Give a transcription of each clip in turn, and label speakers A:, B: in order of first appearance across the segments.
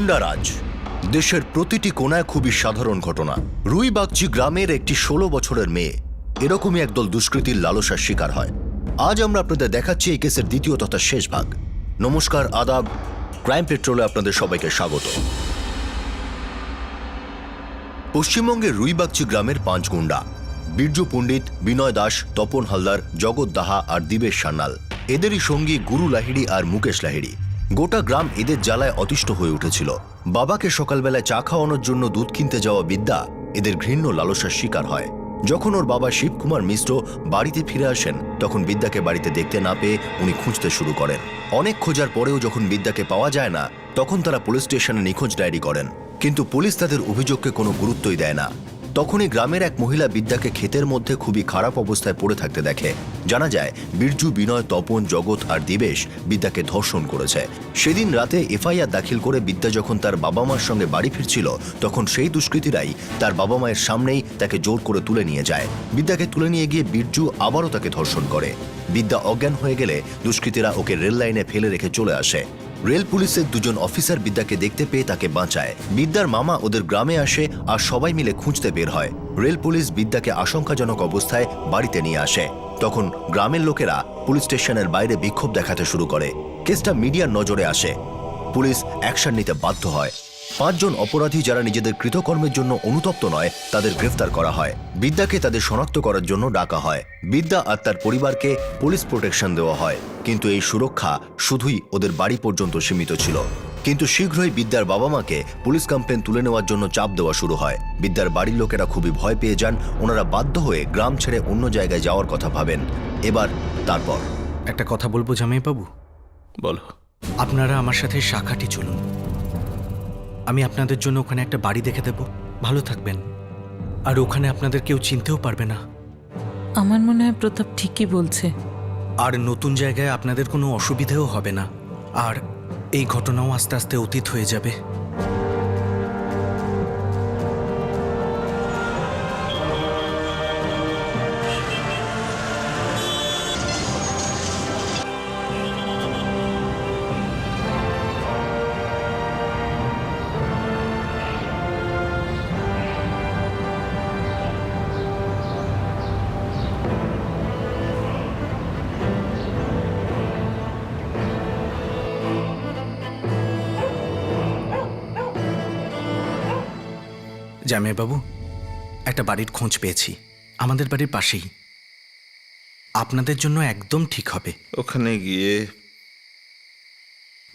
A: গুন্ডারাজ দেশের প্রতিটি কোণায় খুবই সাধারণ ঘটনা। রুইবাগচি গ্রামের একটি 16 বছরের মেয়ে এরকমই একদল দুষ্কৃতীর লালসার শিকার হয়। আজ আমরা আপনাদের দেখাচ্ছি এই কেসের দ্বিতীয় তথা শেষ ভাগ। নমস্কার, আদাব, ক্রাইম পেট্রোলে আপনাদের সবাইকে স্বাগত। পশ্চিমবঙ্গের রুইবাগচি গ্রামের 5 গুন্ডা, বীরজু পণ্ডিত, বিনয় দাস, তপন হালদার, জগৎ দাহা আর দিবেশ সান্যাল। এদেরই সঙ্গী গুরু লাহিড়ী আর মুকেশ লাহিড়ী। গোটা গ্রাম এদের জ্বালায় অতিষ্ঠ হয়ে উঠেছিল। বাবাকে সকালবেলায় চা খাওয়ানোর জন্য দুধ কিনতে যাওয়া বিদ্যা এদের ঘৃণ্য লালসার শিকার হয়। যখন ওর বাবা শিবকুমার মিশ্র বাড়িতে ফিরে আসেন, তখন বিদ্যাকে বাড়িতে দেখতে না পেয়ে উনি খুঁজতে শুরু করেন। অনেক খোঁজার পরেও যখন বিদ্যাকে পাওয়া যায় না, তখন তারা পুলিশ স্টেশনে নিখোঁজ ডায়েরি করেন। কিন্তু পুলিশ তাদের অভিযোগকে কোনো গুরুত্বই দেয় না। তখনই গ্রামের এক মহিলা বিদ্যাকে ক্ষেতের মধ্যে খুবই খারাপ অবস্থায় পড়ে থাকতে দেখে। জানা যায় বীরজু, বিনয়, তপন, জগৎ আর দিবেশ বিদ্যাকে ধর্ষণ করেছে। সেদিন রাতে এফআইআর দাখিল করে বিদ্যা যখন তার বাবা মার সঙ্গে বাড়ি ফিরছিল, তখন সেই দুষ্কৃতীরাই তার বাবা মায়ের সামনেই তাকে জোর করে তুলে নিয়ে যায়। বিদ্যাকে তুলে নিয়ে গিয়ে বীরজু আবারও তাকে ধর্ষণ করে। বিদ্যা অজ্ঞান হয়ে গেলে দুষ্কৃতীরা ওকে রেল লাইনে ফেলে রেখে চলে আসে। রেল পুলিশের 2 জন অফিসার বিদ্যাকে দেখতে পেয়ে তাকে বাঁচায়। বিদ্যার মামা ওদের গ্রামে আসে আর সবাই মিলে খুঁজতে বের হয়। রেল পুলিশ বিদ্যাকে আশঙ্কাজনক অবস্থায় বাড়িতে নিয়ে আসে। তখন গ্রামের লোকেরা পুলিশ স্টেশনের বাইরে বিক্ষোভ দেখাতে শুরু করে। কেসটা মিডিয়ার নজরে আসে। পুলিশ অ্যাকশন নিতে বাধ্য হয়। 5 জন অপরাধী যারা নিজেদের কৃতকর্মের জন্য অনুতপ্ত নয়, তাদের গ্রেফতার করা হয়। বিদ্যাকে তাদের শনাক্ত করার জন্য ডাকা হয়। বিদ্যা আর তার পরিবারকে পুলিশ প্রোটেকশন দেওয়া হয়, কিন্তু এই সুরক্ষা শুধুই ওদের বাড়ি পর্যন্ত সীমিত ছিল। কিন্তু শীঘ্রই বিদ্যার বাবা মাকে পুলিশ কমপ্লেন তুলে নেওয়ার জন্য চাপ দেওয়া শুরু হয়। বিদ্যার বাড়ির লোকেরা খুবই ভয় পেয়ে যান। ওনারা বাধ্য হয়ে গ্রাম ছেড়ে অন্য জায়গায় যাওয়ার কথা ভাবেন। তারপর
B: একটা কথা বলবো জামাইবাবু।
C: বলো।
B: আপনারা আমার সাথে শাখাটি চলুন। আমি আপনাদের জন্য ওখানে একটা বাড়ি দেখে দেব, ভালো থাকবেন। আর ওখানে আপনাদের কেউ চিনতেও পারবে না।
D: আমার মনে হয় প্রতাপ ঠিকই বলছে।
B: আর নতুন জায়গায় আপনাদের কোনো অসুবিধেও হবে না। আর এই ঘটনাও আস্তে আস্তে অতীত হয়ে যাবে। জামাইবাবু, একটা বাড়ির খোঁজ পেয়েছি, আমাদের বাড়ির পাশেই। আপনাদের জন্য একদম ঠিক হবে।
C: ওখানে গিয়ে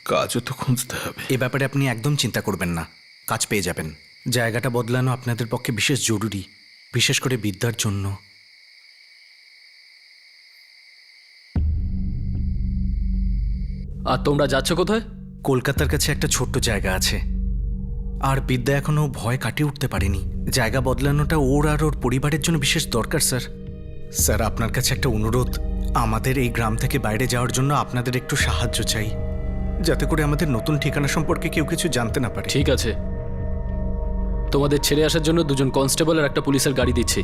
C: কাজও তো খুঁজতে হবে।
B: এ ব্যাপারে আপনি একদম চিন্তা করবেন না, কাজ পেয়ে যাবেন। জায়গাটা বদলানো আপনাদের পক্ষে বিশেষ জরুরি, বিশেষ করে বিদ্যার জন্য।
E: আর তোমরা যাচ্ছ কোথায়?
B: কলকাতার কাছে একটা ছোট্ট জায়গা আছে। আর বিদ্যা এখনো ভয় কাটিয়ে উঠতে পারেনি। জায়গা বদলানোটা ওর আর ওর পরিবারের জন্য বিশেষ দরকার। স্যার আপনার কাছে একটা অনুরোধ, আমাদের এই গ্রাম থেকে বাইরে যাওয়ার জন্য আপনাদের একটু সাহায্য চাই, যাতে করে আমাদের নতুন ঠিকানা সম্পর্কে কেউ কিছু জানতে না পারে।
E: ঠিক আছে, তোমাদের ছেড়ে আসার জন্য 2 জন কনস্টেবল আর একটা পুলিশের গাড়ি দিচ্ছি।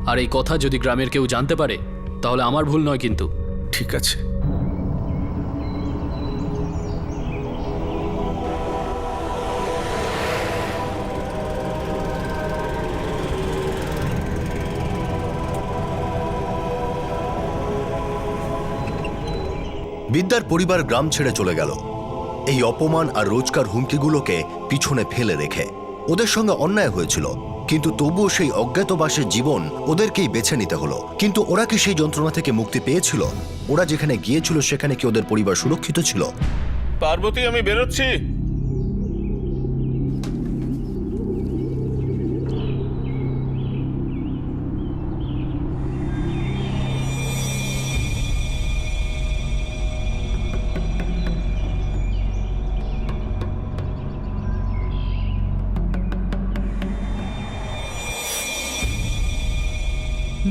E: আর এই কথা যদি গ্রামের কেউ জানতে পারে, তাহলে আমার ভুল নয় কিন্তু।
B: ঠিক আছে।
A: বিদ্যার পরিবার গ্রাম ছেড়ে চলে গেল এই অপমান আর রোজকার হুমকিগুলোকে পিছনে ফেলে রেখে। ওদের সঙ্গে অন্যায় হয়েছিল, কিন্তু তবুও সেই অজ্ঞাতবাসের জীবন ওদেরকেই বেছে নিতে হলো। কিন্তু ওরা কি সেই যন্ত্রণা থেকে মুক্তি পেয়েছিল? ওরা যেখানে গিয়েছিল সেখানে কি ওদের পরিবার সুরক্ষিত ছিল?
C: পার্বতী, আমি বেরোচ্ছি।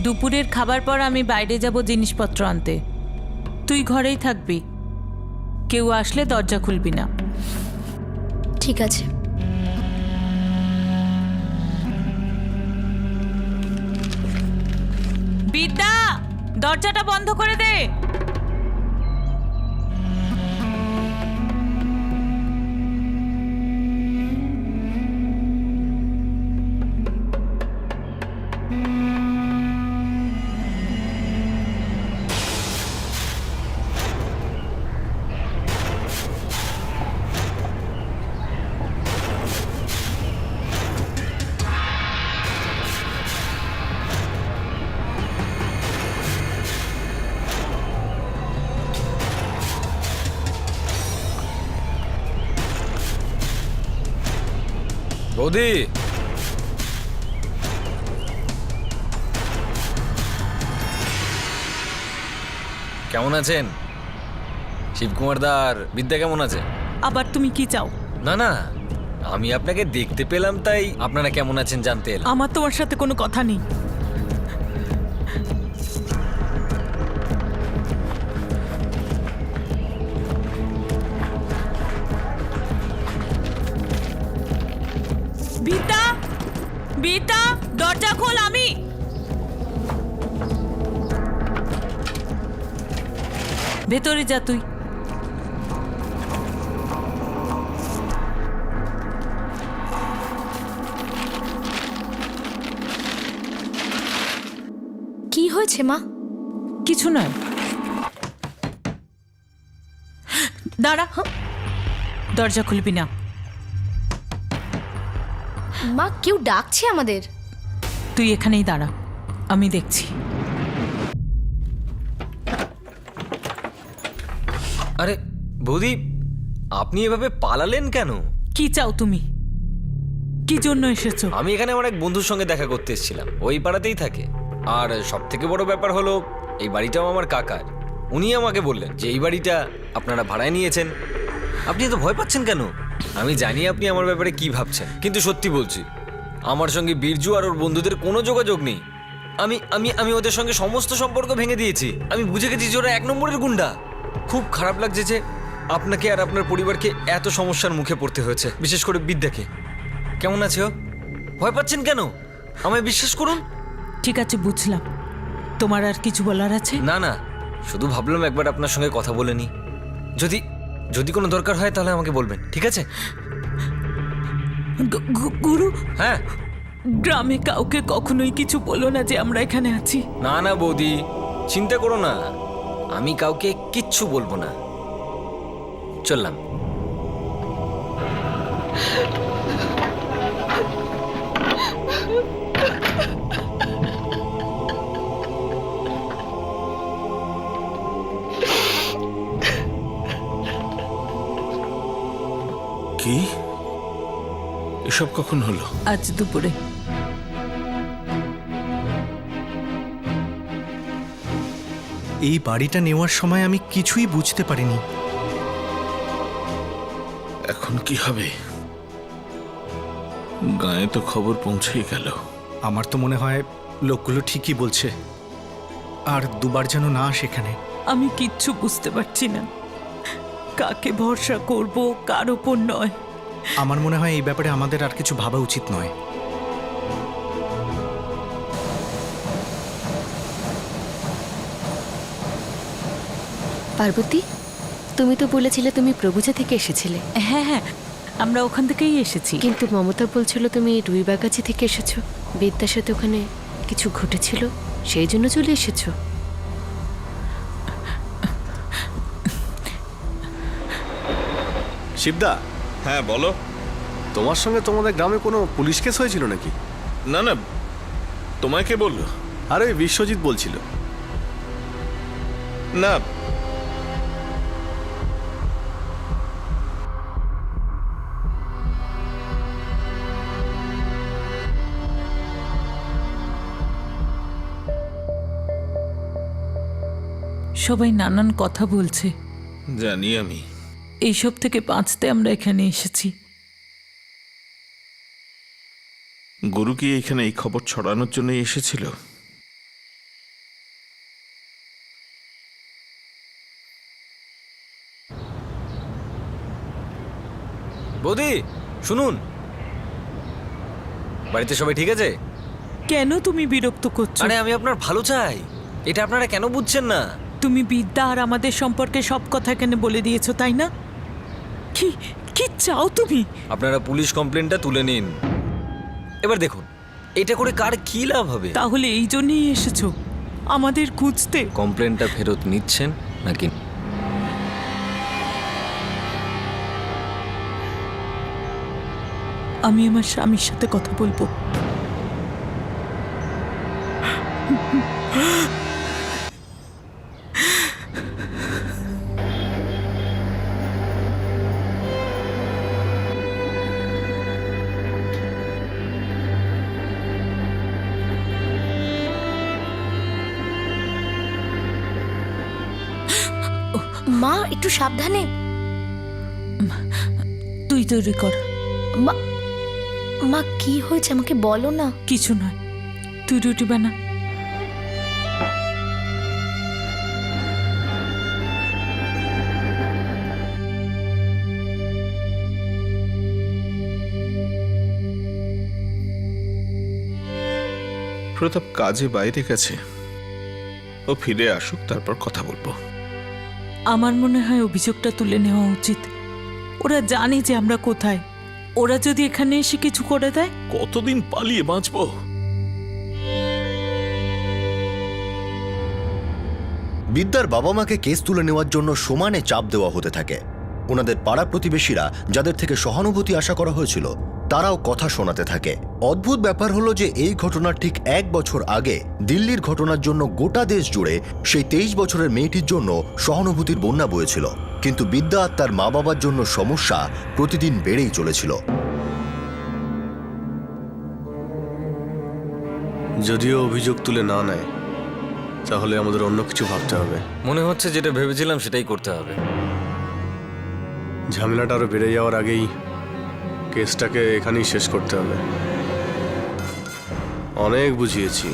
D: দুপুরের খাবার পর আমি বাইরে যাব জিনিসপত্র আনতে। তুই ঘরেই থাকবি, কেউ আসলে দরজা খুলবি না।
F: ঠিক আছে।
D: বিদ্যা, দরজাটা বন্ধ করে দে।
G: বৌদি, কেমন আছেন? শিবকুমার দার বিদ্যা কেমন আছে?
D: আবার তুমি কি চাও?
G: না না, আমি আপনাকে দেখতে পেলাম তাই আপনারা কেমন আছেন জানতে এলাম।
D: আমার তোমার সাথে কোনো কথা নেই। বিদ্যা, বিদ্যা, দরজা খোল। আমি ভেতরে যা তুই।
F: কি হয়েছে মা?
D: কিছু নয়, দাঁড়া। দরজা খুলবি না।
F: মা, কেউ ডাকছে আমাদের।
D: তুই এখানেই দাঁড়া, আমি দেখছি।
G: আরে বৌদি, আপনি এভাবে পালালেন কেন?
D: কি চাও তুমি? কি জন্য এসেছো?
G: আমি এখানে আমার এক বন্ধুর সঙ্গে দেখা করতে এসেছিলাম, ওই পাড়াতেই থাকে। আর সব থেকে বড় ব্যাপার হলো এই বাড়িটাও আমার কাকার। উনি আমাকে বললেন যে এই বাড়িটা আপনারা ভাড়ায় নিয়েছেন। আপনি এত ভয় পাচ্ছেন কেন? আমি জানি আপনি আমার ব্যাপারে কি ভাবছেন, কিন্তু সত্যি বলছি, আমার সঙ্গে বীরজু আর ওর বন্ধুদের কোনো যোগাযোগ নেই। আমি আমি আমি ওদের সঙ্গে সমস্ত সম্পর্ক ভেঙে দিয়েছি। আমি বুঝে গেছি যে ওরা 1 নম্বরের গুন্ডা। খুব খারাপ লাগছে যে আপনাকে আর আপনার পরিবারকে এত সমস্যার মুখে পড়তে হয়েছে, বিশেষ করে বিদ্যাকে। কেমন আছে ও? ভয় পাচ্ছেন কেন? আমায় বিশ্বাস করুন।
D: ঠিক আছে, বুঝলাম। তোমার আর কিছু বলার আছে?
G: না না, শুধু ভাবলাম একবার আপনার সঙ্গে কথা বলে নি। যদি যদি কোনো দরকার হয় তাহলে আমাকে বলবেন, ঠিক আছে?
D: গুরু,
G: হ্যাঁ।
D: গ্রামে কাউকে কখনোই কিছু বলো না যে আমরা এখানে আছি।
G: না না বৌদি, চিন্তা করো না, আমি কাউকে কিচ্ছু বলবো না। চললাম।
C: কি এসব কখন হলো?
D: আজ দুপুরে।
B: এই বাড়িটা নেওয়ার সময় আমি কিছুই বুঝতে পারিনি।
C: এখন কি হবে? গায়ে তো খবর পৌঁছেই গেল।
B: আমার তো মনে হয় লোকগুলো ঠিকই বলছে, আর দুবার যেন না সেখানে।
D: আমি কিচ্ছু বুঝতে পারছি না, কাকে ভরসা করব, কার ওপর নয়।
B: আমার মনে হয় এই ব্যাপারে আমাদের আর কিছু ভাবা উচিত নয়।
H: পার্বতী, তুমি তো বলেছিলে তুমি প্রভুজা থেকে এসেছিলে,
D: হ্যাঁ হ্যাঁ, আমরা ওখান থেকেই এসেছি।
H: কিন্তু মমতা বলছিল তুমি রুইবাগাছি থেকে এসেছো। বিদ্যার সাথে ওখানে কিছু ঘটেছিল, সেই জন্য চলে এসেছো।
I: শিবদা,
C: হ্যাঁ বলো।
I: তোমার সঙ্গে তোমাদের গ্রামে কোনো পুলিশ কেস হয়েছিল নাকি?
C: না না, তোমায় কে বললো?
I: আরে ওই বিশ্বজিৎ বলছিল।
C: না,
D: সবাই নানান কথা বলছে,
C: জানি আমি।
D: এইসব থেকে বাঁচতে আমরা এখানে এসেছি।
C: গুরু কি এখানে এই খবর ছড়ানোর জন্য এসেছিল?
G: বৌদি শুনুন, বাড়িতে সবাই ঠিক আছে?
D: কেন তুমি বিরক্ত করছো?
G: আরে আমি আপনার ভালো চাই, এটা আপনারা কেন বুঝছেন না?
D: তুমি বিদ্যা আর আমাদের সম্পর্কে সব কথা এখানে বলে দিয়েছো, তাই না? কি কি চাও তুমি?
G: আপনারা পুলিশ কমপ্লেনটা তুলে নিন। এবার দেখুন, এটা করে কার কি লাভ হবে?
D: তাহলে এই জন্যই এসেছো আমাদের খুঁজতে?
G: কমপ্লেনটা ফেরত নিচ্ছেন নাকি?
D: আমি আমার স্বামীর সাথে কথা বলবো।
F: মা একটু সাবধানে।
D: তুই তৈরি কর।
F: মা মা কি হয়েছে আমাকে বলো না।
D: কিছু নয়, তুই রুটি বানা।
C: প্রতাপ কাজে বাইরে গেছে, ও ফিরে আসুক, তারপর কথা বলবো।
D: আমার মনে হয় অভিযোগটা তুলে নেওয়া উচিত। ওরা জানে যে আমরা কোথায়। ওরা যদি এখানে এসে কিছু করে দেয়,
C: কতদিন পালিয়ে বাঁচবো?
A: বিদ্যার বাবা মাকে কেস তুলে নেওয়ার জন্য সমানে চাপ দেওয়া হতে থাকে। ওনাদের পাড়া প্রতিবেশীরা, যাদের থেকে সহানুভূতি আশা করা হয়েছিল, তারাও কথা শোনাতে থাকে। অদ্ভুত ব্যাপার হলো যে এই ঘটনার ঠিক 1 বছর আগে দিল্লির ঘটনার জন্য গোটা দেশ জুড়ে সেই 23 বছরের মেয়েটির জন্য সহানুভূতির বন্যা বয়েছিল। কিন্তু বিদ্যা আর তার মা বাবার জন্য সমস্যা প্রতিদিন বেড়েই চলেছিল।
I: যদিও অভিযোগ তুলে না নেয়, তাহলে আমাদের অন্য কিছু ভাবতে হবে।
G: মনে হচ্ছে যেটা ভেবেছিলাম সেটাই করতে হবে।
I: ঝামেলাটা আরো বেড়ে যাওয়ার আগেই কেসটাকে এখানেই শেষ করতে হবে। অনেক বুঝিয়েছি।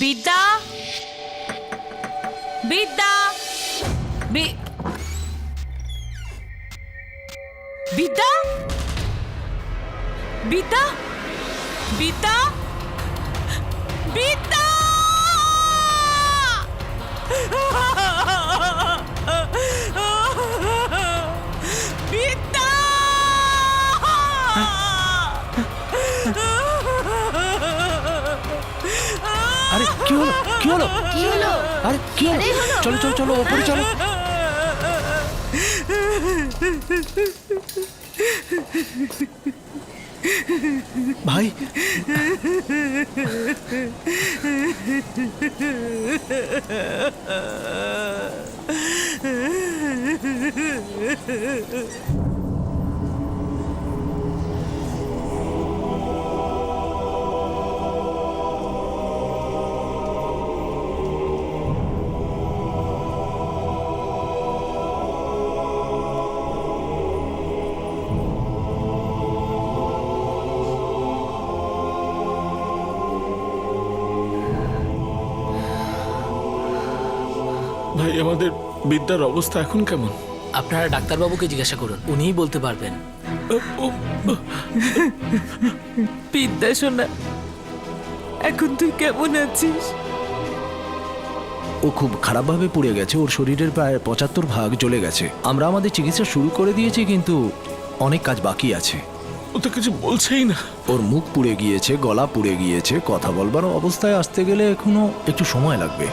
D: বিদ্যা, বিদ্যা, বিদ্যা, বিদ্যা, বিদ্যা, বিদ্যা, বিদ্যা।
B: আরে কি হলো, কি হলো,
F: কি হলো?
B: আরে কি হলো? চলো চলো চলো, ওপরে চলো। ভাই,
C: ভাই, আমাদের বিদ্যার অবস্থা এখন কেমন?
E: আপনারা ডাক্তারবাবুকে জিজ্ঞাসা করুন, উনিই বলতে পারবেন।
D: বিদ্যা শোনা, এখন তুই কেমন আছিস?
J: ও খুব খারাপভাবে পুড়ে গেছে। ওর শরীরের প্রায় 75% জ্বলে গেছে। আমরা আমাদের চিকিৎসা শুরু করে দিয়েছি, কিন্তু অনেক কাজ বাকি আছে।
C: ও তো কিছু বলছেই না।
J: ওর মুখ পুড়ে গিয়েছে, গলা পুড়ে গিয়েছে, কথা বলবার অবস্থায় আসতে গেলে এখনো একটু সময় লাগবে।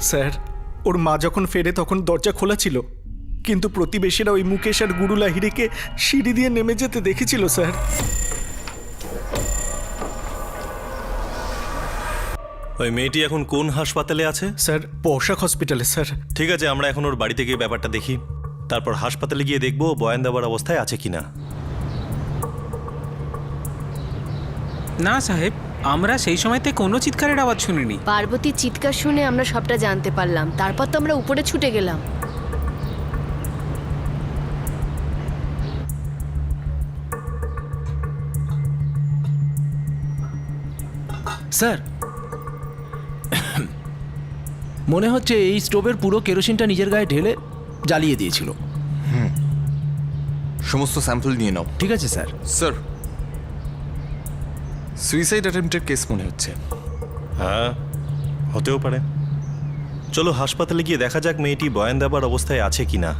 B: স্যার, ওর মা যখন ফেরে তখন দরজা খোলা ছিল, কিন্তু প্রতিবেশীরা ওই মুকেশ আর গুরু লাহিড়িকে সিঁড়ি দিয়ে নেমে যেতে দেখেছিল স্যার।
K: ওই মেয়েটি এখন কোন হাসপাতালে আছে?
B: স্যার, পোশাক হসপিটালে স্যার।
K: ঠিক আছে, আমরা এখন ওর বাড়িতে গিয়ে ব্যাপারটা দেখি, তারপর হাসপাতালে গিয়ে দেখবো বয়ান দেওয়ার অবস্থায় আছে কিনা।
L: না সাহেব, আমরা সেই সময়তে কোনো চিৎকারের আওয়াজ শুনিনি।
H: পার্বতীর চিৎকার শুনে আমরা সবটা জানতে পারলাম, তারপর তো আমরা উপরে ছুটে গেলাম।
J: স্যার, মনে হচ্ছে এই স্টোভের পুরো কেরোসিনটা নিজের গায়ে ঢেলে জ্বালিয়ে দিয়েছিল।
M: সমস্ত স্যাম্পল নিয়ে নাও।
J: ঠিক আছে স্যার।
M: স্যার, সুইসাইড অ্যাটেম্পটের কেস মনে হচ্ছে।
K: হ্যাঁ, হতেও পারে। চলো হাসপাতালে গিয়ে দেখা যাক মেয়েটি বয়ান দেবার অবস্থায় আছে কিনা।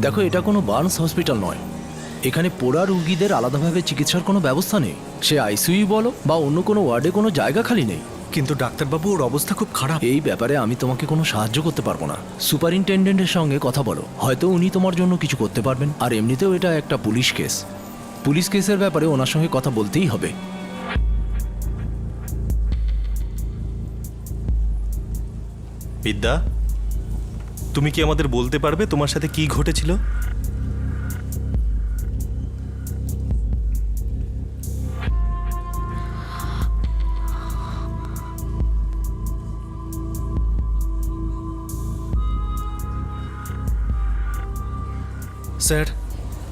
J: দেখো, এটা কোনো বার্নস হসপিটাল নয়। এখানে পোড়া রুগীদের আলাদাভাবে চিকিৎসার কোনো ব্যবস্থা নেই। সে আইসিইউ বলো বা অন্য কোনো ওয়ার্ডে কোনো জায়গা খালি নেই।
B: কিন্তু ডাক্তারবাবু, ওর অবস্থা খুব খারাপ।
J: এই ব্যাপারে আমি তোমাকে কোনো সাহায্য করতে পারবো না। সুপারিনটেন্ডেন্টের সঙ্গে কথা বলো, হয়তো উনি তোমার জন্য কিছু করতে পারবেন। আর এমনিতেও এটা একটা পুলিশ কেস। পুলিশ কেসের ব্যাপারে ওনার সঙ্গে কথা বলতেই হবে।
K: বিদ্যা, তুমি কি আমাদের বলতে পারবে তোমার সাথে কি ঘটেছিল?
B: স্যার,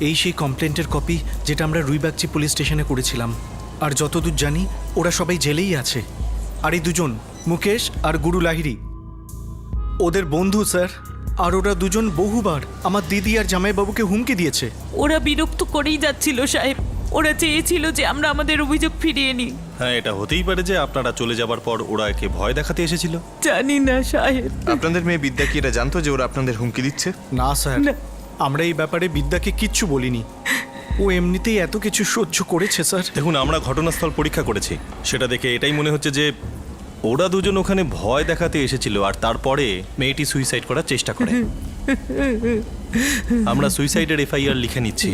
B: এই সেই কমপ্লেন্টের কপি যেটা আমরা রুইবাগচি পুলিশ স্টেশনে করেছিলাম। আর যতদূর জানি ওরা সবাই জেলেই আছে। আর এই দুজন, মুকেশ আর গুরু লাহিড়ী, ওদের বন্ধু স্যার। আর ওরা দুজন বহুবার আমার দিদি আর জামাইবাবুকে হুমকি দিয়েছে।
D: ওরা বিরক্ত করেই যাচ্ছিল সাহেব। ওরা চেয়েছিল যে আমরা আমাদের অভিযোগ ফিরিয়ে নিই।
K: হ্যাঁ, এটা হতেই পারে যে আপনারা চলে যাবার পর ওরা একে ভয় দেখাতে এসেছিল।
D: জানি না সাহেব।
C: আপনাদের মেয়ে বিদ্যা কি এটা জানতো যে ওরা আপনাদের হুমকি দিচ্ছে?
B: না স্যার, আমরা এই ব্যাপারে বিদ্যাকে কিচ্ছু বলিনি। ও এমনিতেই এত কিছু সহ্য করেছে স্যার।
K: দেখুন, আমরা ঘটনাস্থল পরীক্ষা করেছি। সেটা দেখে এটাই মনে হচ্ছে যে ওরা দুজন ওখানে ভয় দেখাতে এসেছিল আর তারপরে মেয়েটি সুইসাইড করার চেষ্টা করে। আমরা সুইসাইডের এফআইআর লিখে নিচ্ছি,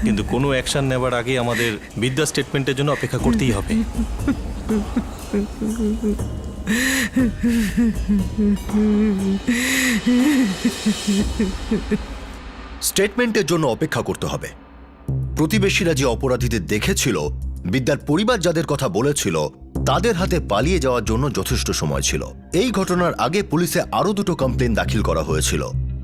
K: কিন্তু কোনো অ্যাকশন নেবার আগে আমাদের বিদ্যা স্টেটমেন্টের জন্য অপেক্ষা করতেই হবে।
A: স্টেটমেন্টের জন্য অপেক্ষা করতে হবে। প্রতিবেশীরা যে অপরাধীদের দেখেছিল, বিদ্যার পরিবার যাদের কথা বলেছিল, তাদের হাতে পালিয়ে যাওয়ার জন্য যথেষ্ট সময় ছিল। এই ঘটনার আগে পুলিশে আরও 2টো কমপ্লেন দাখিল করা হয়েছিল,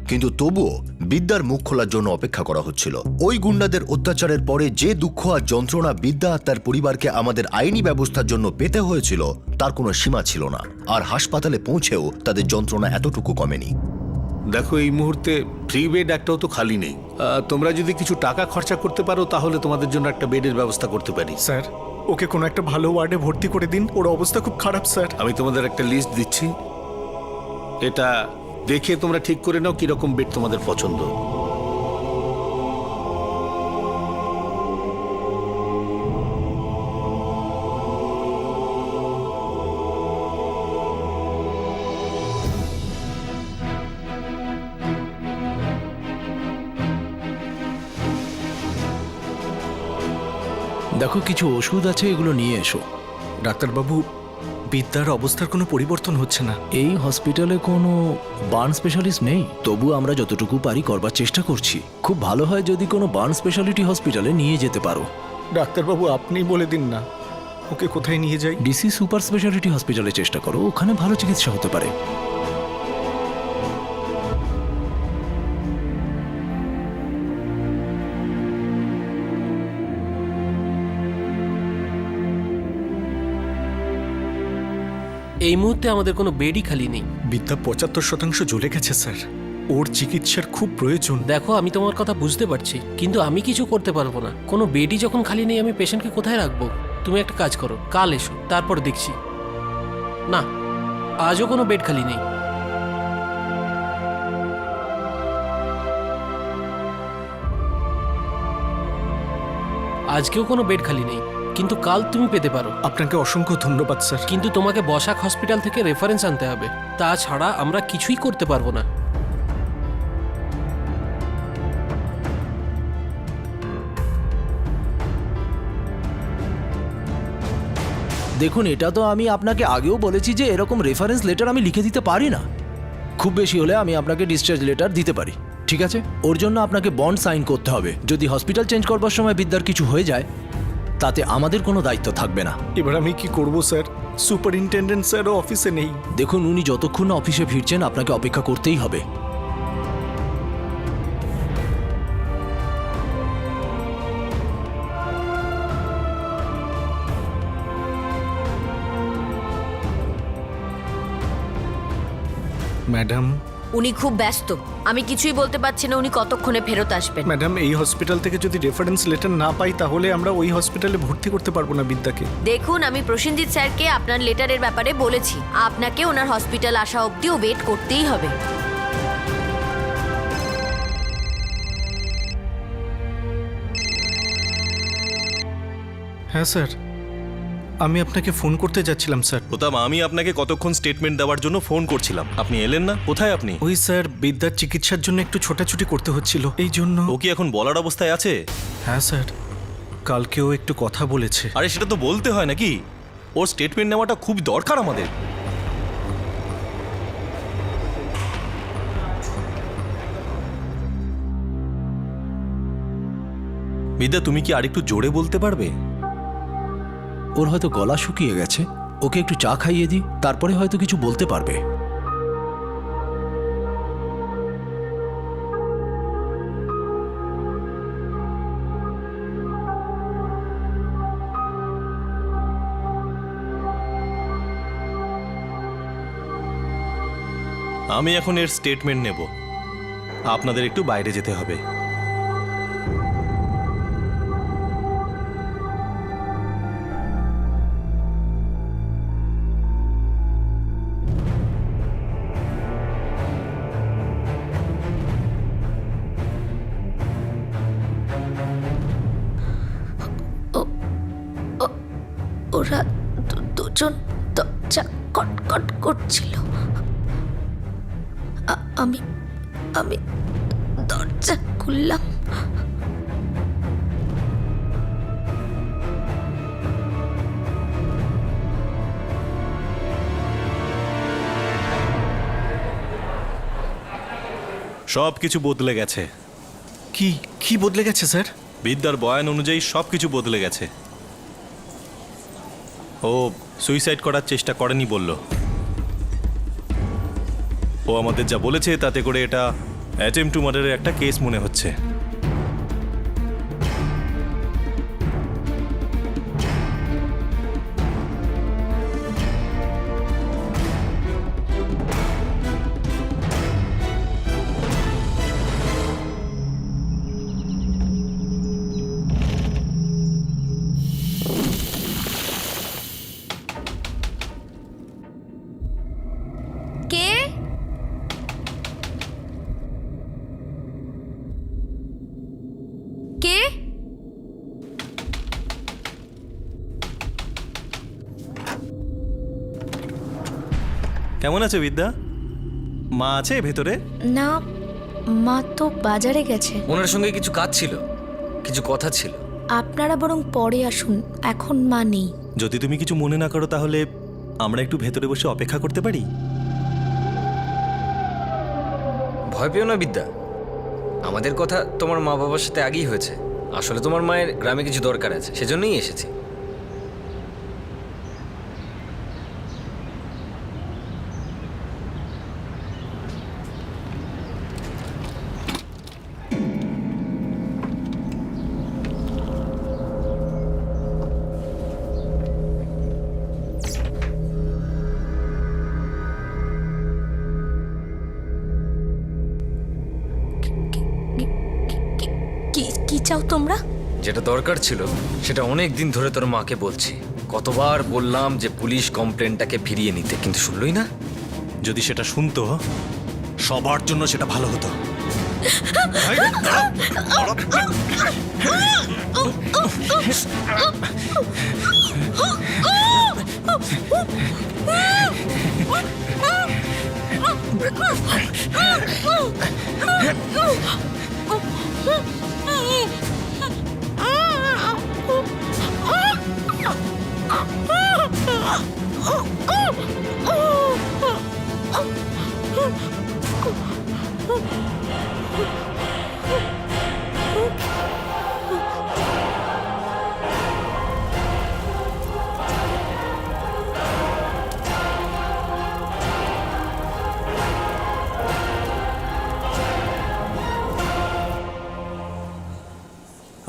A: কিন্তু তবুও বিদ্যার মুখ খোলার জন্য অপেক্ষা করা হচ্ছিল। ওই গুন্ডাদের অত্যাচারের পরে যে দুঃখ আর যন্ত্রণা বিদ্যা আর তার পরিবারকে আমাদের আইনি ব্যবস্থার জন্য পেতে হয়েছিল, তার কোনো সীমা ছিল না। আর হাসপাতালে পৌঁছেও তাদের যন্ত্রণা এতটুকু কমেনি।
M: দেখো, এই মুহূর্তে ফ্রি বেড একটাও তো খালি নেই। তোমরা যদি কিছু টাকা খরচা করতে পারো তাহলে তোমাদের জন্য একটা বেডের ব্যবস্থা করতে পারি।
B: স্যার, ওকে কোনো একটা ভালো ওয়ার্ডে ভর্তি করে দিন। ওর অবস্থা খুব খারাপ স্যার।
M: আমি তোমাদের একটা লিস্ট দিচ্ছি, এটা দেখে তোমরা ঠিক করে নাও কিরকম বেড তোমাদের পছন্দ।
J: দেখো, কিছু ওষুধ আছে, এগুলো নিয়ে এসো।
B: ডাক্তারবাবু, বিদ্যার অবস্থার কোনো পরিবর্তন হচ্ছে না।
J: এই হসপিটালে কোনো বার্ন স্পেশালিস্ট নেই, তবু আমরা যতটুকু পারি করবার চেষ্টা করছি। খুব ভালো হয় যদি কোনো বার্ন স্পেশালিটি হসপিটালে নিয়ে যেতে পারো।
B: ডাক্তারবাবু, আপনিই বলে দিন না ওকে কোথায় নিয়ে যাই।
J: ডিসি সুপার স্পেশালিটি হসপিটালে চেষ্টা করো, ওখানে ভালো চিকিৎসা হতে পারে।
L: এই মুহূর্তে আমাদের কোনো বেডই খালি নেই।
B: বিদ্যা 75% জ্বলে গেছে স্যার। ওর চিকিৎসার খুব প্রয়োজন।
L: দেখো, আমি তোমার কথা বুঝতে পারছি, কিন্তু আমি কিছু করতে পারবো না। কোনো বেডই যখন খালি নেই, আমি পেশেন্টকে কোথায় রাখবো? তুমি একটা কাজ করো, কাল এসো, তারপর দেখছি। না, আজও কোনো বেড খালি নেই। আজকেও কোনো বেড খালি নেই, কিন্তু কাল তুমি পেতে পারো।
B: আপনাকে অসংখ্য ধন্যবাদ স্যার।
L: কিন্তু তোমাকে বসাক হসপিটাল থেকে রেফারেন্স আনতে হবে, তাছাড়া আমরা কিছুই করতে পারবো না।
J: দেখুন, এটা তো আমি আপনাকে আগেও বলেছি যে এরকম রেফারেন্স লেটার আমি লিখে দিতে পারি না। খুব বেশি হলে আমি আপনাকে ডিসচার্জ লেটার দিতে পারি, ঠিক আছে? ওর জন্য আপনাকে বন্ড সাইন করতে হবে। যদি হসপিটাল চেঞ্জ করবার সময় বিদ্যার কিছু হয়ে যায়, তাতে আমাদের কোনো দায়িত্ব থাকবে না।
B: এবার আমি কি করব স্যার? সুপারিনটেন্ডেন্ট স্যারও অফিসে নেই।
J: দেখুন, উনি যতক্ষণ না অফিসে ফিরছেন আপনাকে অপেক্ষা করতেই হবে।
B: ম্যাডাম
H: উনি খুব ব্যস্ত, আমি কিছুই বলতে পারছি না উনি কতক্ষণে ফেরত আসবেন।
B: ম্যাডাম এই হসপিটাল থেকে যদি রেফারেন্স লেটার না পাই তাহলে আমরা ওই হসপিটালে ভর্তি করতে পারবো না বিদ্যাকে।
H: দেখুন, আমি প্রসেনজিৎ স্যারকে আপনার লেটারের ব্যাপারে বলেছি, আপনাকে ওনার হসপিটাল আসা অবধিও ওয়েট করতেই হবে।
B: হ্যাঁ স্যার, আমি আপনাকে ফোন করতে যাচ্ছিলাম স্যার।
K: প্রতাপ, আমি আপনাকে কতক্ষণ স্টেটমেন্ট দেওয়ার জন্য ফোন করছিলাম, আপনি এলেন না। কোথায় আপনি?
B: ওই স্যার, বিদ্যার চিকিৎসার জন্য একটু ছোটাছুটি করতে হচ্ছিল, এই জন্য।
K: ও কি এখন বলার অবস্থায় আছে?
B: হ্যাঁ স্যার, কালকেও একটু কথা বলেছে।
K: আরে সেটা তো বলতে হয় নাকি? ওর স্টেটমেন্ট নেওয়াটা খুব দরকার আমাদের। বিদ্যা, তুমি কি আরেকটু জোরে বলতে পারবে?
J: ওর হয়তো গলা শুকিয়ে গেছে, ওকে একটু চা খাইয়ে দিই, তারপরে হয়তো কিছু বলতে পারবে।
K: আমি এখন এর স্টেটমেন্ট নেব, আপনাদের একটু বাইরে যেতে হবে।
F: ওরা দুজন দরজা কটকট করছিল। আমি আমি দরজা খুললাম।
K: সব কিছু বদলে গেছে।
B: কি কি বদলে গেছে স্যার?
K: বিদ্যার বয়ান অনুযায়ী সব কিছু বদলে গেছে। ও সুইসাইড করার চেষ্টা করেনি বলল। ও আমাদের যা বলেছে তাতে করে এটা অ্যাটেম্পট টু মার্ডারের একটা কেস মনে হচ্ছে।
F: কে? কে?
K: কেমন আছে বিদ্যা? মা আছে ভেতরে?
F: না, মা তো বাজারে গেছে।
G: ওনার সঙ্গে কিছু কাজ ছিল, কিছু কথা ছিল।
F: আপনারা বরং পরে আসুন, এখন মা নেই।
K: যদি তুমি কিছু মনে না করো তাহলে আমরা একটু ভেতরে বসে অপেক্ষা করতে পারি?
G: ভয় পেও না বিদ্যা, আমাদের কথা তোমার মা বাবার সাথে আগেই হয়েছে। আসলে তোমার মায়ের গ্রামে কিছু দরকার আছে, সেজন্যই এসেছি।
F: কি চাও তোমরা?
G: যেটা দরকার ছিল সেটা অনেক দিন ধরে তোর মাকে বলছি। কতবার বললাম যে পুলিশ কমপ্লেনটাকে ফিরিয়ে নিতে, কিন্তু শুনলই না।
K: যদি সেটা শুনতো সবার জন্য সেটা ভালো হতো।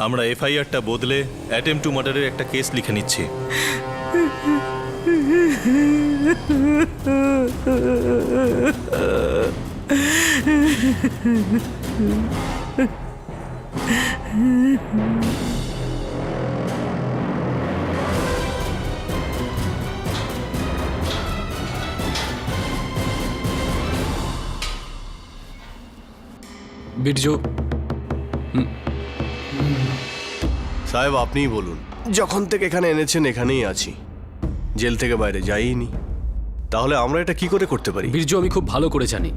K: আমরা এফআইআরটা বদলে অ্যাটেম্পট টু মার্ডারের একটা কেস লিখে নিচ্ছি।
E: বীর্য,
I: সাহেব আপনিই বলুন। যখন থেকে এখানে এনেছেন এখানেই আছি, জেল থেকে বাইরে যাইনি। তাহলে আমরা এটা কি করে করতে পারি?
E: বীর্য, আমি খুব ভালো করে জানি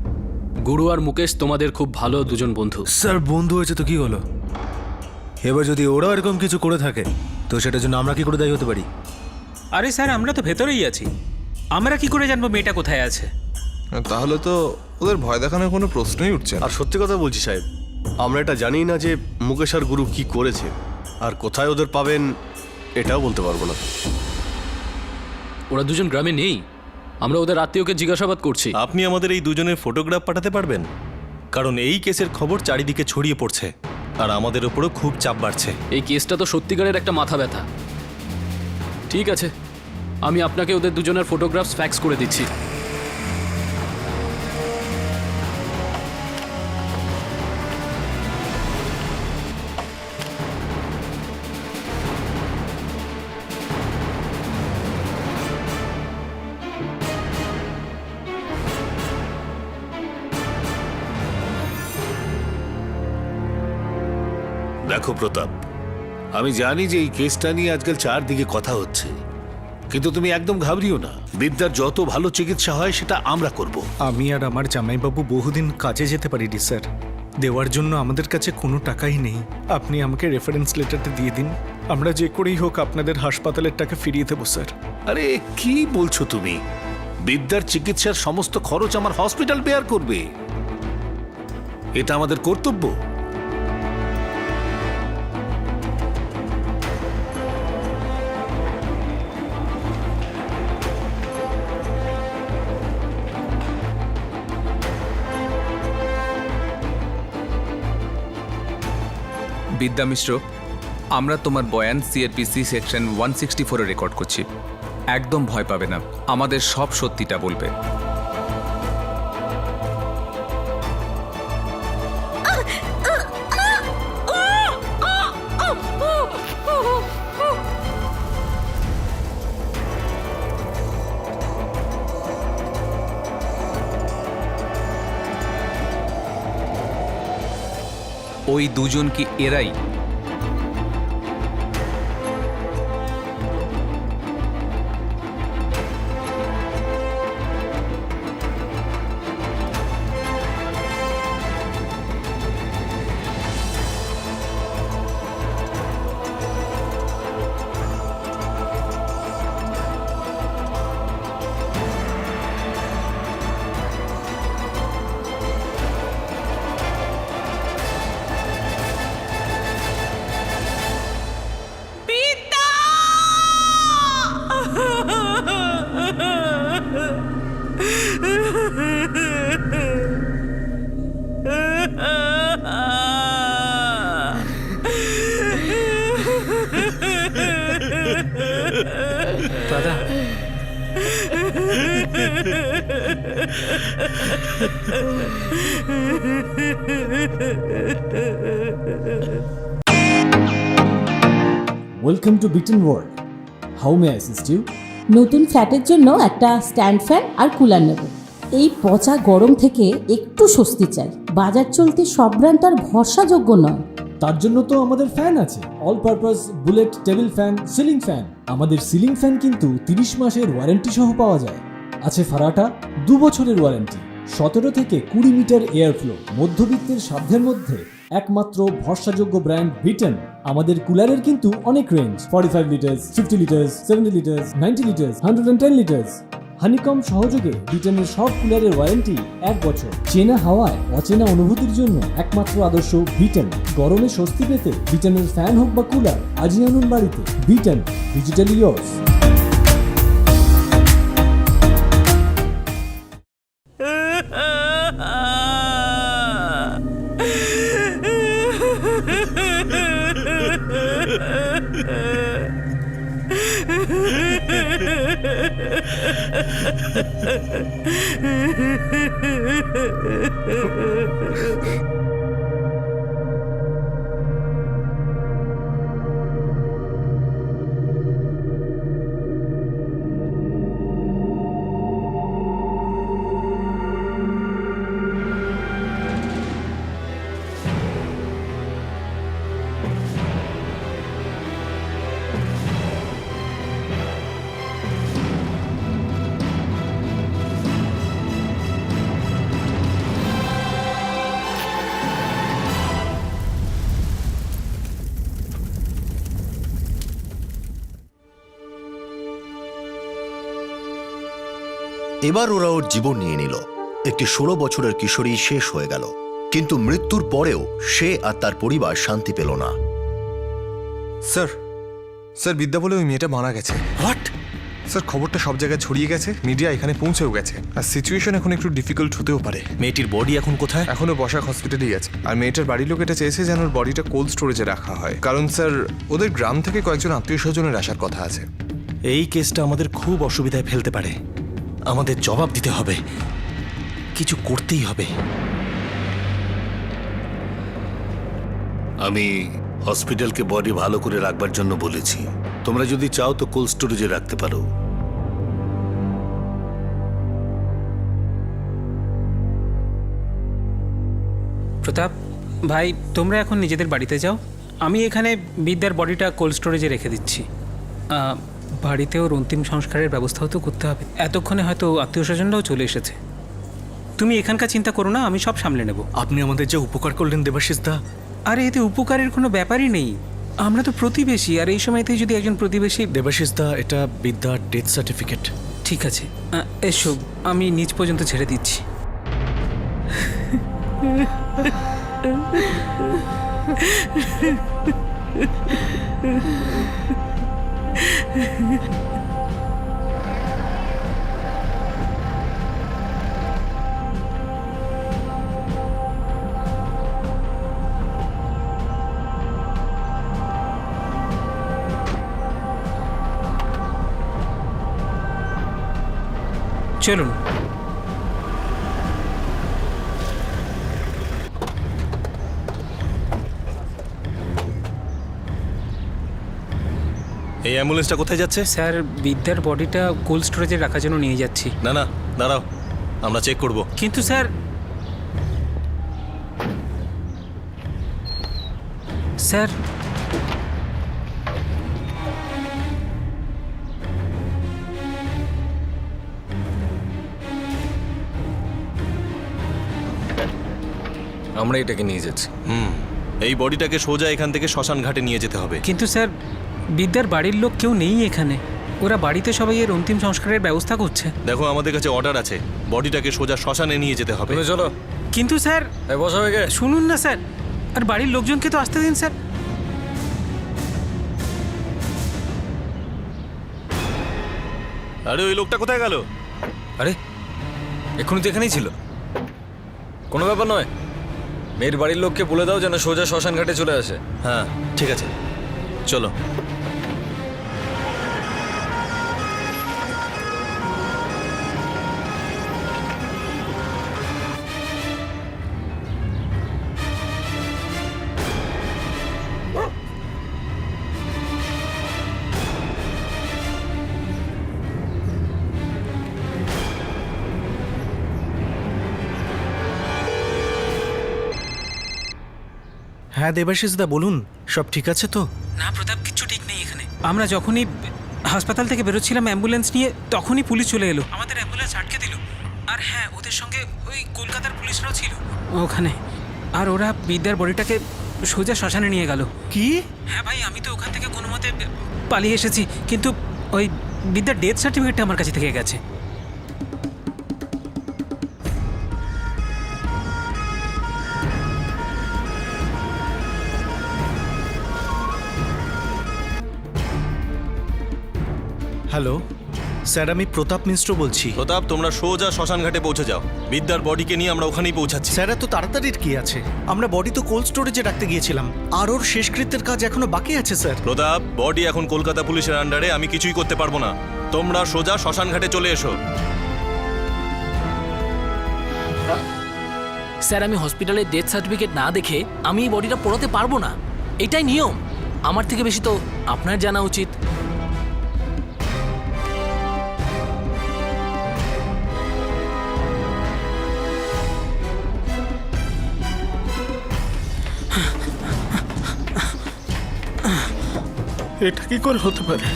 E: গুরু আর মুকেশ তোমাদের খুব ভালো দুজন বন্ধু।
B: স্যার বন্ধু হয়েছে তো কি হলো? এবার যদি ওরা এরকম কিছু করে থাকে তো সেটার জন্য আমরা কি করে দায়ী হতে পারি?
N: আরে স্যার, আমরা তো ভেতরেই আছি, আমরা কি করে জানবো মেয়েটা কোথায় আছে?
C: তাহলে তো ওদের ভয় দেখানোর কোনো প্রশ্নই উঠছে না।
I: আর সত্যি কথা বলছি সাহেব, আমরা এটা জানি না যে মুকেশ আর গুরু কি করেছে, আর কোথায় ওদের পাবেন এটাও বলতে পারবো না।
E: ওরা দুজন গ্রামে নেই, আমরা ওদের আত্মীয়কে জিজ্ঞাসাবাদ করছি।
K: আপনি আমাদের এই দুজনের ফটোগ্রাফ পাঠাতে পারবেন? কারণ এই কেসের খবর চারিদিকে ছড়িয়ে পড়ছে আর আমাদের উপরও খুব চাপ বাড়ছে।
E: এই কেসটা তো সত্যিকারের একটা মাথা ব্যথা। ঠিক আছে, আমি আপনাকে ওদের দুজনের ফটোগ্রাফস ফ্যাক্স করে দিচ্ছি।
M: দেখো প্রতাপ, আমি জানি যে এই কেসটা নিয়ে আজকাল চারদিকে কথা হচ্ছে, কিন্তু তুমি একদম ঘাবড়িও না। বিদ্যার যত ভালো চিকিৎসা হয় সেটা আমরা করব।
B: আমি আর আমার জামাইবাবু বহুদিন কাজে যেতে পারিনি স্যার, দেওয়ার জন্য আমাদের কাছে কোনো টাকাই নেই। আপনি আমাকে রেফারেন্স লেটারটা দিয়ে দিন, আমরা যে করেই হোক আপনাদের হাসপাতালের টাকা ফিরিয়ে দেবো স্যার।
M: আরে কি বলছো তুমি? বিদ্যার চিকিৎসার সমস্ত খরচ আমার হসপিটাল বেয়ার করবে, এটা আমাদের কর্তব্য।
O: বিদ্যা মিশ্র, আমরা তোমার বয়ান সিআরপিসি সেকশন 164-এ রেকর্ড করছি। একদম ভয় পাবে না, আমাদের সব সত্যিটা বলবে। ওই দুজন কি এরাই?
B: দাদা,
P: welcome to Biten world, how may I assist you?
Q: নতুন ফ্ল্যাটের জন্য একটা স্ট্যান্ড ফ্যান আর কুলার নেব। এই পচা গরম থেকে একটু স্বস্তি চাই। বাজার চলতে সব ব্র্যান্ড আর ভরসাযোগ্য নয়।
P: তার জন্য তো আমাদের ফ্যান আছে, all purpose bullet table fan, ceiling fan. আমাদের সিলিং ফ্যান কিন্তু 30 মাসের ওয়ারেন্টি সহ পাওয়া যায়। আছে ফারাটা 2 বছরের ওয়ারেন্টি, 17 থেকে 20 মিটার এয়ার ফ্লো, মধ্যবিত্তের সাধ্যের মধ্যে একমাত্র ভরসাযোগ্য ব্র্যান্ড বিটেন। আমাদের কুলারের কিন্তু অনেক range, 45 litres, 50 litres, 70 litres, 90 litres, 110 litres. Honeycomb সহযোগে বিটেনের সব কুলারের ওয়ারেন্টি 1 বছর। চেনা হাওয়ায় অচেনা অনুভূতির জন্য একমাত্র আদর্শ বিটেন। গরমে স্বস্তি পেতে বিটেনের ফ্যান হোক বা কুলার, আজই আনুন বাড়িতে। Beaten, digitally yours.
A: এবার ওরা ওর জীবন নিয়ে নিল। একটি 16 বছরের কিশোরী শেষ হয়ে গেল, কিন্তু মৃত্যুর পরেও সে আর তার পরিবার শান্তি পেল না।
R: স্যার বিদ্যা বলে ওই মেয়েটা মারা গেছে।
B: হোয়াট?
R: স্যার খবরটা সব জায়গায় ছড়িয়ে গেছে, মিডিয়া এখানে পৌঁছেও গেছে, আর সিচুয়েশন এখন একটু ডিফিকাল্ট হতেও পারে।
K: মেয়েটির বডি এখন কোথায়?
R: এখনো বসাক হসপিটালেই আছে, আর মেয়েটার বাড়ির লোক এটা চেয়েছে যেন ওর বডিটা কোল্ড স্টোরেজে রাখা হয়, কারণ স্যার ওদের গ্রাম থেকে কয়েকজন আত্মীয় স্বজনের আসার কথা আছে।
K: এই কেসটা আমাদের খুব অসুবিধায় ফেলতে পারে। আমাদের জবাব দিতে হবে, কিছু করতেই হবে।
M: আমি হসপিটালকে বডি ভালো করে রাখবার জন্য বলেছি। তোমরা যদি চাও তো কোল্ড স্টোরেজে রাখতে পারো।
N: প্রতাপ ভাই, তোমরা এখন নিজেদের বাড়িতে যাও, আমি এখানে বিদ্যার বডিটা কোল্ড স্টোরেজে রেখে দিচ্ছি। বাড়িতে ওর অন্তিম সংস্কারের ব্যবস্থাও তো করতে হবে, এতক্ষণে হয়তো আত্মীয় স্বজনরাও চলে এসেছে। তুমি এখানকার চিন্তা করো না, আমি সব সামলে নেব।
B: আপনি আমাদের যে উপকার করলেন দেবাশিস দা।
N: আরে এতে উপকারের কোনো ব্যাপারই নেই, আমরা তো প্রতিবেশী, আর এই সময়তে যদি একজন প্রতিবেশী।
B: দেবাশিস দা, এটা বিদ্যার ডেথ সার্টিফিকেট।
N: ঠিক আছে, এসো, আমি নিচ পর্যন্ত ছেড়ে দিচ্ছি। চলুন।
K: এই অ্যাম্বুলেন্সটা কোথায় যাচ্ছে?
N: স্যার বিদ্যার বডিটা কোল্ড স্টোরেজে রাখার জন্য নিয়ে যাচ্ছি।
K: না না, দাঁড়াও, আমরা চেক করব।
N: কিন্তু স্যার, স্যার
G: আমরা এটাকে নিয়ে যাচ্ছি।
K: এই বডিটাকে সোজা এখান থেকে শ্মশান ঘাটে নিয়ে যেতে হবে।
N: কিন্তু স্যার বিদ্যার বাড়ির লোক কেউ নেই এখানে, ওরা বাড়িতে সবাই এর অন্তিম সংস্কারের ব্যবস্থা করছে।
K: দেখো, আমাদের কাছে অর্ডার আছে, বডিটাকে সোজা শ্মশানে নিয়ে যেতে হবে।
G: চলো।
N: কিন্তু স্যার
G: বসা হয়ে গেছে,
N: শুনুন না স্যার, আর বাড়ির লোকজনকে তো আসতে দিন স্যার।
K: আরে ওই লোকটা কোথায় গেল?
G: আরে এক্ষুনি তো এখানেই ছিল। কোনো ব্যাপার নয়, মেয়ের বাড়ির লোককে বলে দাও যেন সোজা শ্মশান ঘাটে চলে আসে।
K: হ্যাঁ ঠিক আছে, চলো।
B: হ্যাঁ দেবাশিস দা, বলুন, সব ঠিক আছে তো?
N: না প্রতাপ, কিচ্ছু ঠিক নেই এখানে। আমরা যখনই হাসপাতাল থেকে বেরোচ্ছিলাম অ্যাম্বুলেন্স নিয়ে, তখনই পুলিশ চলে এলো, আমাদের অ্যাম্বুলেন্স আটকে দিল। আর হ্যাঁ, ওদের সঙ্গে ওই কলকাতার পুলিশরাও ছিল ওখানে, আর ওরা বিদ্যার বডিটাকে সোজা শ্মশানে নিয়ে গেল।
B: কি?
N: হ্যাঁ ভাই, আমি তো ওখান থেকে কোনো মতে পালিয়ে এসেছি, কিন্তু ওই বিদ্যার ডেথ সার্টিফিকেটটা আমার কাছে থেকে গেছে।
B: হ্যালো স্যার, আমি প্রতাপ মিশ্র বলছি।
K: প্রতাপ, তোমরা সোজা শ্মশান ঘাটে পৌঁছে যাও, বিদ্যার বডিকে নিয়ে আমরা ওখানেই পৌঁছাচ্ছি।
B: স্যার, এত তাড়াতাড়ির কি আছে? আমরা বডি তো কোল্ড স্টোরেজে রাখতে গিয়েছিলাম, আর ওর শেষকৃত্যের কাজ এখনো বাকি আছে স্যার।
K: প্রতাপ, বডি এখন কলকাতা পুলিশের আন্ডারে, আমি কিছুই করতে পারবো না। তোমরা সোজা শ্মশান ঘাটে চলে এসো।
E: স্যার, আমি হসপিটালের ডেথ সার্টিফিকেট না দেখে আমি এই বডিটা পোড়াতে পারবো না, এটাই নিয়ম। আমার থেকে বেশি তো আপনার জানা উচিত।
C: এটা কি করে হতে পারে?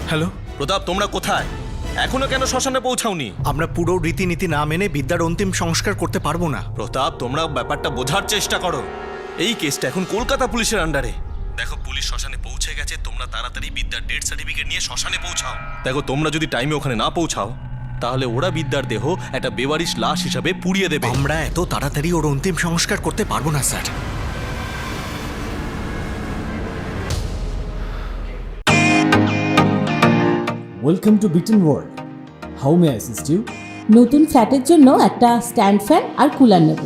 B: হ্যালো
K: প্রতাপ, তোমরা কোথায়? এখনো কেন শ্মশানে পৌঁছাওনি?
B: আমরা পুরো রীতিনীতি না মেনে বিদ্যার অন্তিম সংস্কার করতে পারবো না।
K: প্রতাপ, তোমরা ব্যাপারটা বোঝার চেষ্টা করো। এই কেসটা এখন কলকাতা পুলিশের আন্ডারে। দেখো, পুলিশ শ্মশানে পৌঁছে গেছে, তোমরা তাড়াতাড়ি বিদ্যার ডেথ সার্টিফিকেট নিয়ে শ্মশানে পৌঁছাও। দেখো, তোমরা যদি টাইমে ওখানে না পৌঁছাও তাহলে ওরা বিদ্যার দেহ একটা বেওয়ারিশ লাশ হিসাবে পুড়িয়ে দেবে।
B: আমরা এত তাড়াতাড়ি ওর অন্তিম সংস্কার করতে পারবো না sir.
P: Welcome to Biten world. How may I assist you?
Q: নতুন ফ্ল্যাটের জন্য একটা স্ট্যান্ড ফ্যান আর কুলার নেব।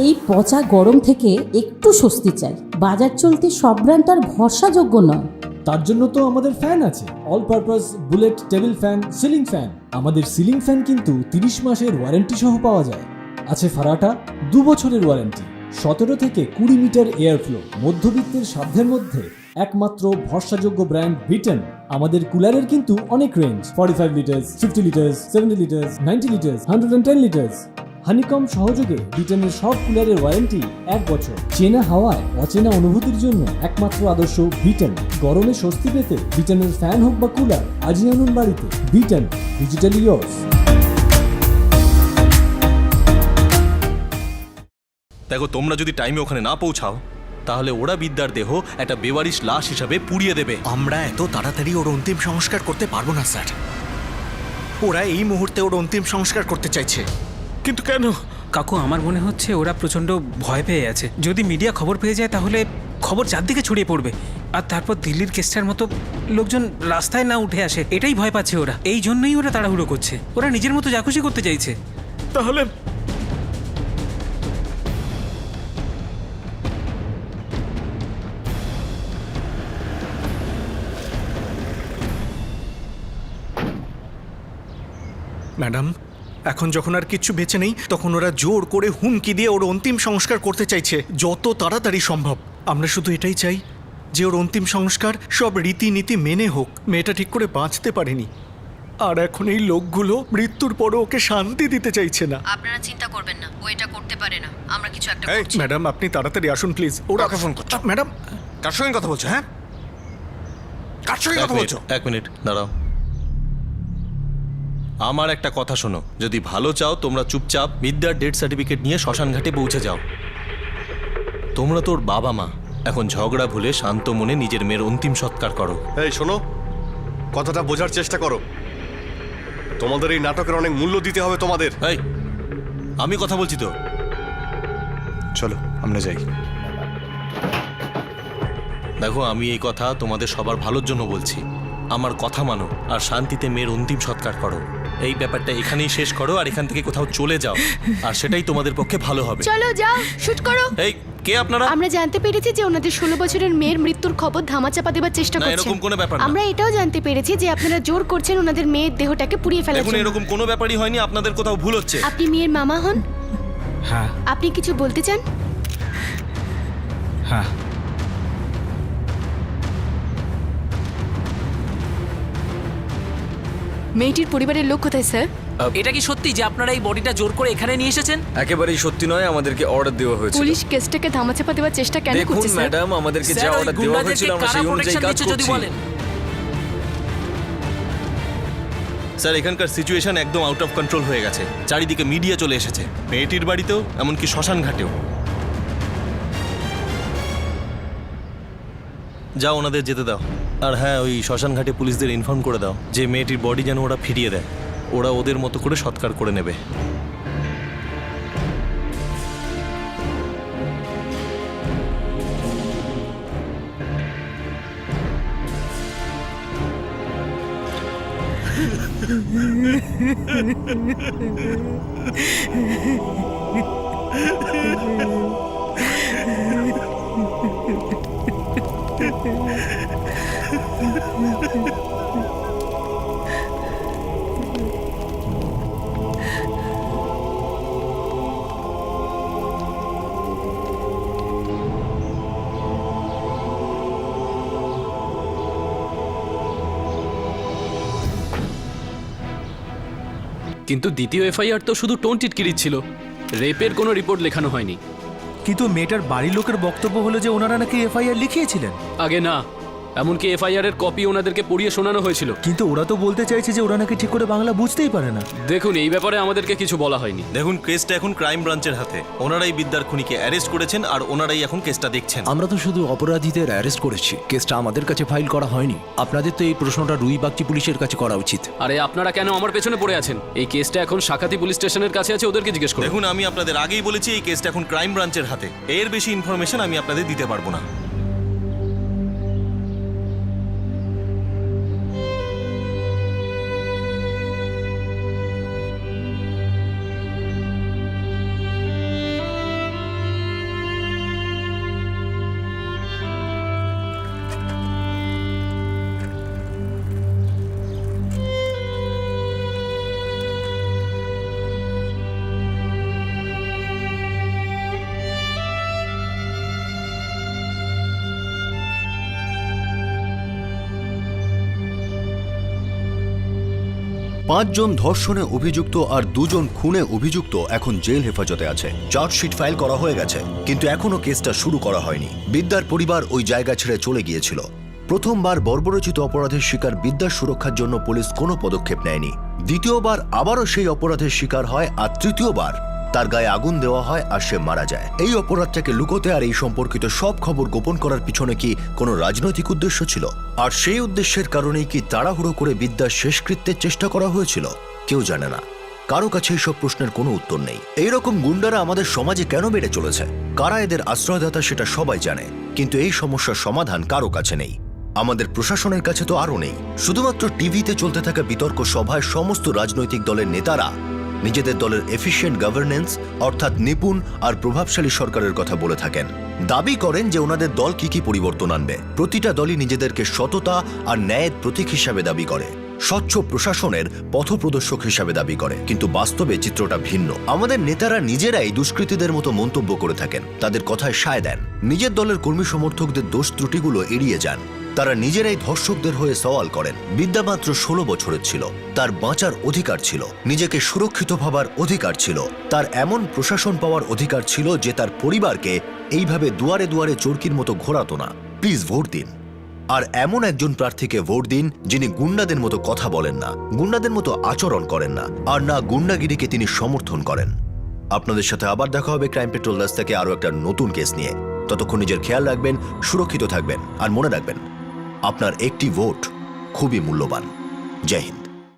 Q: এই পচা গরম থেকে একটু স্বস্তি চাই। বাজার চলতে সব ব্র্যান্ড তো আর ভরসাযোগ্য নয়।
P: তার জন্য তো আমাদের ফ্যান আছে, all purpose bullet table fan, ceiling fan. আমাদের সিলিং ফ্যান কিন্তু 30 মাসের ওয়ারেন্টি সহ পাওয়া যায়। আছে ফারাটা 2 বছরের ওয়ারেন্টি, 17 থেকে 20 মিটার এয়ার ফ্লো। মধ্যবিত্তের সাধ্যের মধ্যে একমাত্র ভরসাযোগ্য ব্র্যান্ড বিটেন। আমাদের কুলারের কিন্তু অনেক range, 45 litres, 50 litres, 70 litres, 90 litres, 110 litres. Honeycomb সহযোগে বিটেনের সব কুলারের ওয়ারেন্টি 1 বছর। চেনা হাওয়ায় অচেনা অনুভূতির জন্য একমাত্র আদর্শ বিটেন। গরমে স্বস্তি পেতে বিটেনের ফ্যান হোক বা কুলার, আজই আনুন বাড়িতে। Beaten, digitally yours.
K: দেখো, তোমরা যদি টাইমে ওখানে না পৌঁছাও তাহলে ওরা বিদ্যার দেহ একটা বেওয়ারিশ লাশ হিসাবে পুড়িয়ে দেবে।
B: আমরা এত তাড়াতাড়ি ওর অন্তিম সংস্কার করতে পারবো না স্যার। ওরা এই মুহূর্তে ওর অন্তিম সংস্কার করতে চাইছে।
C: কিন্তু কেন?
N: কাকু, আমার মনে হচ্ছে ওরা প্রচণ্ড ভয় পেয়ে আছে। যদি মিডিয়া খবর পেয়ে যায় তাহলে খবর চারদিকে ছড়িয়ে পড়বে, আর তারপর দিল্লির কেসটার মতো লোকজন রাস্তায় না উঠে আসে, এটাই ভয় পাচ্ছে ওরা। এই জন্যই ওরা তাড়াহুড়ো করছে। ওরা নিজের মতো যা খুশি করতে চাইছে।
C: তাহলে
B: ম্যাডাম, এখন যখন আর কিচ্ছু বেঁচে নেই তখন ওরা জোর করে হুমকি দিয়ে ওর অন্তিম সংস্কার করতে চাইছে যত তাড়াতাড়ি সম্ভব। আমরা শুধু এটাই চাই যে ওর অন্তিম সংস্কার সব রীতিনীতি মেনে হোক। মেয়েটা ঠিক করে বাঁচতে পারেনি, আর এখন এই লোকগুলো মৃত্যুর পরও ওকে শান্তি দিতে চাইছে না।
H: আপনারা চিন্তা করবেন না, ও এটা করতে পারে না। আমরা কিছু একটা
B: ম্যাডাম, আপনি তাড়াতাড়ি আসুন প্লিজ। ওরা
R: ফোন করছো?
B: ম্যাডাম,
R: কার সঙ্গে কথা বলছো? হ্যাঁ, কার সঙ্গে কথা বলছো?
K: এক মিনিট দাঁড়াও। আমার একটা কথা শোনো, যদি ভালো চাও তোমরা চুপচাপ বিদ্যার ডেথ সার্টিফিকেট নিয়ে শ্মশান ঘাটে পৌঁছে যাও। তোমরা তোর বাবা মা, এখন ঝগড়া ভুলে শান্ত মনে নিজের মেয়ের অন্তিম সৎকার করো।
I: এই শোনো, কথাটা বোঝার চেষ্টা করো। তোমাদের এই নাটকের অনেক মূল্য দিতে হবে তোমাদের।
K: এই, আমি কথা বলছি তো।
R: চলো আমরা যাই।
K: দেখো, আমি এই কথা তোমাদের সবার ভালোর জন্য বলছি। আমার কথা মানো আর শান্তিতে মেয়ের অন্তিম সৎকার করো। এই ব্যাপারটা এখানেই শেষ করো আর এখান থেকে কোথাও চলে যাও, আর সেটাই তোমাদের পক্ষে ভালো হবে।
F: চলো যাও, শুট করো।
K: এই, কে আপনারা?
F: আমরা জানতে পেরেছি যে ওনাদের 16 বছরের মেয়ের মৃত্যুর খবর ধামাচাপা দেবার চেষ্টা
K: না,
F: করছেন।
K: এরকম কোনো ব্যাপার না।
F: আমরা এটাও জানতে পেরেছি যে আপনারা জোর করছেন ওনাদের মেয়ের দেহটাকে পুড়িয়ে ফেলার
K: দেখুন,
F: জন্য।
K: এরকম কোনো ব্যাপারই হয়নি, আপনাদের কোথাও ভুল হচ্ছে।
F: আপনি মেয়ের মামা হন?
B: হ্যাঁ।
F: আপনি কিছু বলতে চান?
B: হ্যাঁ।
F: মেয়েটির পরিবারের লোক কোথায় স্যার?
E: এটা কি সত্যি যে আপনারা এই বডিটা জোর করে এখানে নিয়ে এসেছেন?
G: একেবারেই সত্যি নয়, আমাদেরকে অর্ডার দেওয়া হয়েছিল।
F: পুলিশ কেসটাকে ধামাচাপা দেওয়ার চেষ্টা কেন
G: দেখুন
F: করছে স্যার?
G: ম্যাডাম, আমাদেরকে যা অর্ডার দেওয়া হয়েছিল আমরা সেই অনুযায়ী কাজ করছি।
K: স্যার, এখানকার সিচুয়েশন একদম আউট অফ কন্ট্রোল হয়ে গেছে। চারিদিকে মিডিয়া চলে এসেছে, মেয়েটির বাড়িতেও, এমনকি শ্মশান ঘাটেও। যাও, ওনাদের যেতে দাও। আর হ্যাঁ, ওই শ্মশান ঘাটে পুলিশদের ইনফর্ম করে দাও যে মেয়েটির বডি যেন ওরা ফিরিয়ে দেয়। ওরা ওদের মতো করে সৎকার করে নেবে।
E: কিন্তু দ্বিতীয় এফআইআর তো শুধু টোন টিটকিরির ছিল, রেপের কোনো রিপোর্ট লেখানো হয়নি।
J: কিন্তু মেয়েটার বাড়ির লোকের বক্তব্য হলো যে ওনারা নাকি এফআইআর লিখিয়েছিলেন।
E: আগে না, এমনকি এফআইআর এর কপি ওনাদেরকে পড়িয়ে শোনানো হয়েছিল।
J: কিন্তু ওরা তো বলতে চাইছে যে ওরা নাকি ঠিক করে বাংলা বুঝতেই পারে না।
E: দেখুন, এই ব্যাপারে আমাদেরকে কিছু বলা হয়নি।
K: দেখুন, কেসটা এখন ক্রাইম ব্রাঞ্চের হাতে। ওনারাই বিদ্যার খুনিকে অ্যারেস্ট করেছেন আর ওনারাই এখন কেসটা দেখছেন।
J: আমরা তো শুধু অপরাধীদের অ্যারেস্ট করেছি, কেসটা আমাদের কাছে ফাইল করা হয়নি। আপনাদের তো এই প্রশ্নটা রুইবাগচি পুলিশের কাছে করা উচিত।
E: আরে আপনারা কেন আমার পেছনে পড়ে আছেন? এই কেসটা এখন শাখাতি পুলিশ স্টেশনের কাছে আছে, ওদেরকে জিজ্ঞেস করুন।
K: দেখুন, আমি আপনাদের আগেই বলেছি এই কেসটা এখন ক্রাইম ব্রাঞ্চের হাতে। এর বেশি ইনফরমেশন আমি আপনাদের দিতে পারবো না।
A: পাঁচজন ধর্ষণে অভিযুক্ত আর 2 জন খুনে অভিযুক্ত এখন জেল হেফাজতে আছে। চার্জশিট ফাইল করা হয়ে গেছে, কিন্তু এখনো কেসটা শুরু করা হয়নি। বিদ্যার পরিবার ওই জায়গা ছেড়ে চলে গিয়েছিল। প্রথমবার বর্বরচিত অপরাধের শিকার বিদ্যার সুরক্ষার জন্য পুলিশ কোনো পদক্ষেপ নেয়নি। দ্বিতীয়বার আবারও সেই অপরাধের শিকার হয়, আর তৃতীয়বার তার গায়ে আগুন দেওয়া হয় আর সে মারা যায়। এই অপরাধটাকে লুকোতে আর এই সম্পর্কিত সব খবর গোপন করার পিছনে কি কোনো রাজনৈতিক উদ্দেশ্য ছিল? আর সেই উদ্দেশ্যের কারণেই কি তাড়াহুড়ো করে বিদ্যার শেষকৃত্যের চেষ্টা করা হয়েছিল? কেউ জানে না। কারো কাছে এইসব প্রশ্নের কোনো উত্তর নেই। এইরকম গুন্ডারা আমাদের সমাজে কেন বেড়ে চলেছে? কারা এদের আশ্রয়দাতা সেটা সবাই জানে, কিন্তু এই সমস্যার সমাধান কারো কাছে নেই। আমাদের প্রশাসনের কাছে তো আরও নেই। শুধুমাত্র টিভিতে চলতে থাকা বিতর্ক সভায় সমস্ত রাজনৈতিক দলের নেতারা নিজেদের দলের এফিশিয়েন্ট গভর্নেন্স অর্থাৎ নিপুণ আর প্রভাবশালী সরকারের কথা বলে থাকেন। দাবি করেন যে ওনাদের দল কি কি পরিবর্তন আনবে। প্রতিটা দলই নিজেদেরকে সততা আর ন্যায়ের প্রতীক হিসাবে দাবি করে, স্বচ্ছ প্রশাসনের পথপ্রদর্শক হিসাবে দাবি করে, কিন্তু বাস্তবে চিত্রটা ভিন্ন। আমাদের নেতারা নিজেরাই দুষ্কৃতীদের মতো মন্তব্য করে থাকেন, তাদের কথায় সায় দেন, নিজের দলের কর্মী সমর্থকদের দোষ ত্রুটিগুলো এড়িয়ে যান। তারা নিজেরাই ধর্ষকদের হয়ে সওয়াল করেন। বিদ্যা মাত্র 16 বছরের ছিল, তার বাঁচার অধিকার ছিল, নিজেকে সুরক্ষিত ভাবার অধিকার ছিল, তার এমন প্রশাসন পাওয়ার অধিকার ছিল যে তার পরিবারকে এইভাবে দুয়ারে দুয়ারে চোরকির মতো ঘোরাতো না। প্লিজ ভোট দিন, আর এমন একজন প্রার্থীকে ভোট দিন যিনি গুন্ডাদের মতো কথা বলেন না, গুন্ডাদের মতো আচরণ করেন না, আর না গুন্ডাগিরিকে তিনি সমর্থন করেন। আপনাদের সাথে আবার দেখা হবে ক্রাইম পেট্রোল দাস থেকে আরো একটা নতুন কেস নিয়ে। ততক্ষণ নিজের খেয়াল রাখবেন, সুরক্ষিত থাকবেন, আর মনে রাখবেন আপনার একটি ভোট খুবই মূল্যবান। জয় হিন্দ।